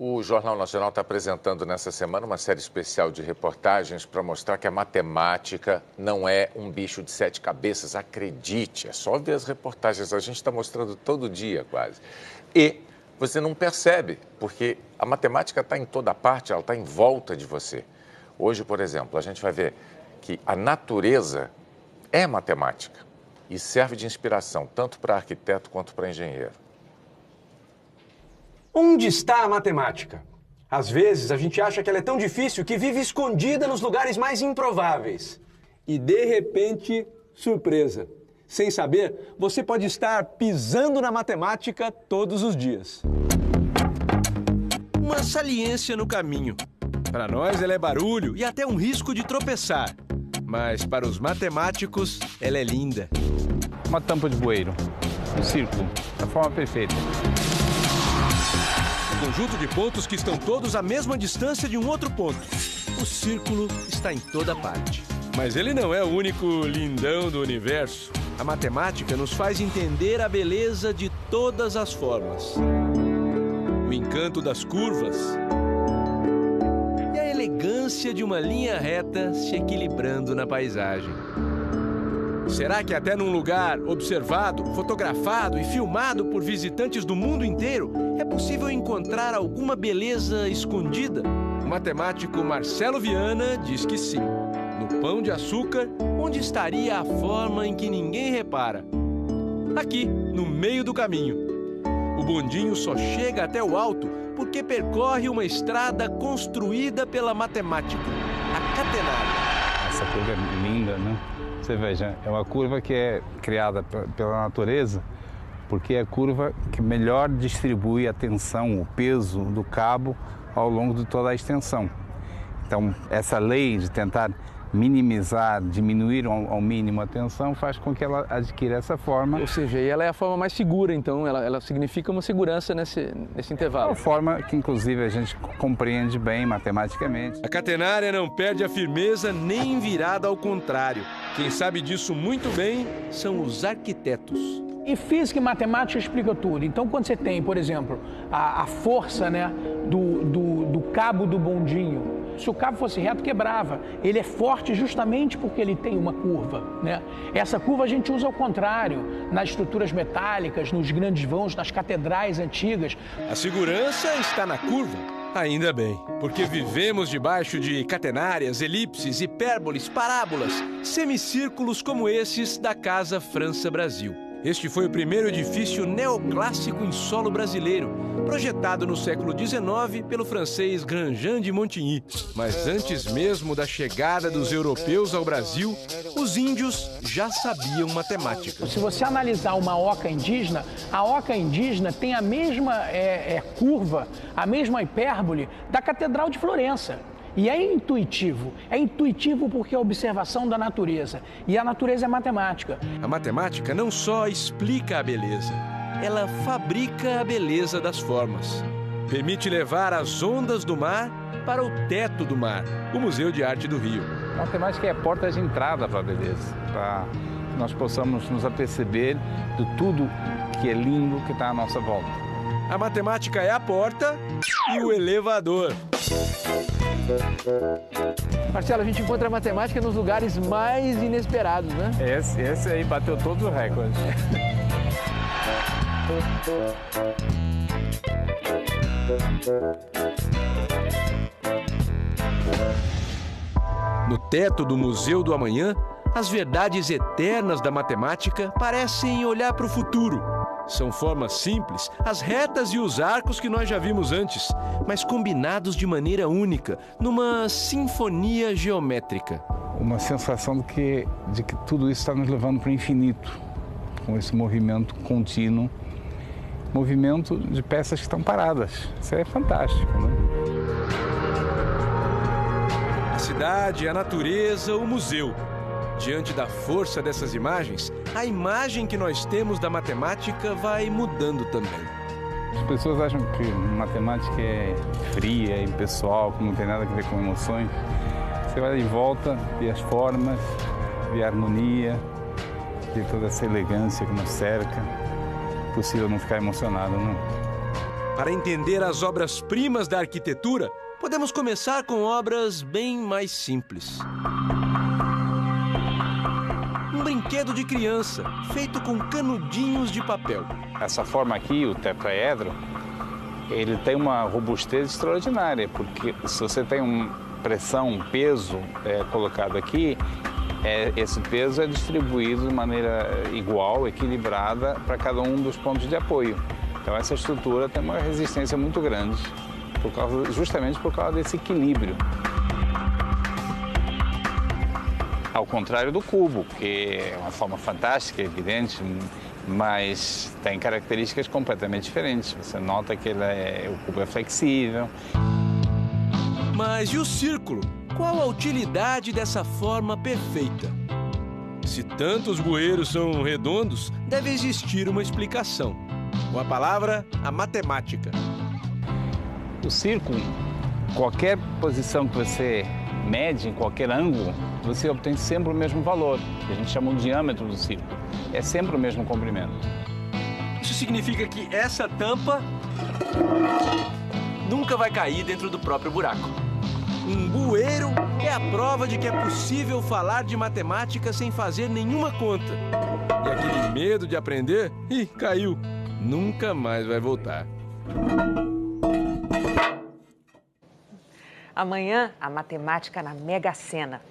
O Jornal Nacional está apresentando nessa semana uma série especial de reportagens para mostrar que a matemática não é um bicho de 7 cabeças. Acredite, é só ver as reportagens, a gente está mostrando todo dia quase. E você não percebe, porque a matemática está em toda parte, ela está em volta de você. Hoje, por exemplo, a gente vai ver que a natureza é matemática e serve de inspiração tanto para arquiteto quanto para engenheiro. Onde está a matemática? Às vezes a gente acha que ela é tão difícil que vive escondida nos lugares mais improváveis. E de repente, surpresa. Sem saber, você pode estar pisando na matemática todos os dias. Uma saliência no caminho. Para nós ela é barulho e até um risco de tropeçar. Mas para os matemáticos, ela é linda. Uma tampa de bueiro, um círculo, da forma perfeita. Conjunto de pontos que estão todos à mesma distância de um outro ponto. O círculo está em toda parte. Mas ele não é o único lindão do universo. A matemática nos faz entender a beleza de todas as formas. O encanto das curvas. E a elegância de uma linha reta se equilibrando na paisagem. Será que até num lugar observado, fotografado e filmado por visitantes do mundo inteiro, é possível encontrar alguma beleza escondida? O matemático Marcelo Viana diz que sim. No Pão de Açúcar, onde estaria a forma em que ninguém repara? Aqui, no meio do caminho. O bondinho só chega até o alto porque percorre uma estrada construída pela matemática, a catenária. Essa curva é linda, né? Você veja, é uma curva que é criada pela natureza, porque é a curva que melhor distribui a tensão, o peso do cabo ao longo de toda a extensão. Então, essa lei de tentar minimizar, diminuir ao mínimo a tensão, faz com que ela adquira essa forma. Ou seja, ela é a forma mais segura, então, ela significa uma segurança nesse intervalo. É uma forma que, inclusive, a gente compreende bem matematicamente. A catenária não perde a firmeza nem virada ao contrário. Quem sabe disso muito bem são os arquitetos. E física e matemática explica tudo. Então, quando você tem, por exemplo, a força, né, do cabo do bondinho, se o cabo fosse reto, quebrava. Ele é forte justamente porque ele tem uma curva, né? Essa curva a gente usa ao contrário, nas estruturas metálicas, nos grandes vãos, nas catedrais antigas. A segurança está na curva. Ainda bem, porque vivemos debaixo de catenárias, elipses, hipérboles, parábolas, semicírculos como esses da Casa França Brasil. Este foi o primeiro edifício neoclássico em solo brasileiro, projetado no século XIX pelo francês Grandjean de Montigny. Mas antes mesmo da chegada dos europeus ao Brasil, os índios já sabiam matemática. Se você analisar uma oca indígena, a oca indígena tem a mesma curva, a mesma hipérbole da Catedral de Florença. E é intuitivo porque é a observação da natureza. E a natureza é matemática. A matemática não só explica a beleza, ela fabrica a beleza das formas. Permite levar as ondas do mar para o teto do mar, o Museu de Arte do Rio. A matemática é a porta de entrada para a beleza, para que nós possamos nos aperceber de tudo que é lindo que está à nossa volta. A matemática é a porta e o elevador. Marcelo, a gente encontra a matemática nos lugares mais inesperados, né? Esse aí bateu todos os recordes. No teto do Museu do Amanhã, as verdades eternas da matemática parecem olhar para o futuro. São formas simples, as retas e os arcos que nós já vimos antes, mas combinados de maneira única, numa sinfonia geométrica. Uma sensação de que tudo isso está nos levando para o infinito, com esse movimento contínuo, movimento de peças que estão paradas. Isso é fantástico, né? A cidade, a natureza, o museu. Diante da força dessas imagens, a imagem que nós temos da matemática vai mudando também. As pessoas acham que matemática é fria, é impessoal, que não tem nada a ver com emoções. Você vai de volta, vê as formas, vê a harmonia, vê toda essa elegância que nos cerca. É possível não ficar emocionado, não? Para entender as obras-primas da arquitetura, podemos começar com obras bem mais simples. Um brinquedo de criança, feito com canudinhos de papel. Essa forma aqui, o tetraedro, ele tem uma robustez extraordinária, porque se você tem uma pressão, um peso colocado aqui, esse peso é distribuído de maneira igual, equilibrada, para cada um dos pontos de apoio. Então essa estrutura tem uma resistência muito grande, justamente por causa desse equilíbrio. Ao contrário do cubo, que é uma forma fantástica, evidente, mas tem características completamente diferentes. Você nota que o cubo é flexível. Mas e o círculo? Qual a utilidade dessa forma perfeita? Se tantos bueiros são redondos, deve existir uma explicação. Com a palavra, a matemática. O círculo, qualquer posição que você mede, em qualquer ângulo, você obtém sempre o mesmo valor, que a gente chama de diâmetro do círculo. É sempre o mesmo comprimento. Isso significa que essa tampa nunca vai cair dentro do próprio buraco. Um bueiro é a prova de que é possível falar de matemática sem fazer nenhuma conta. E aquele medo de aprender, caiu. Nunca mais vai voltar. Amanhã, a matemática na Mega Sena.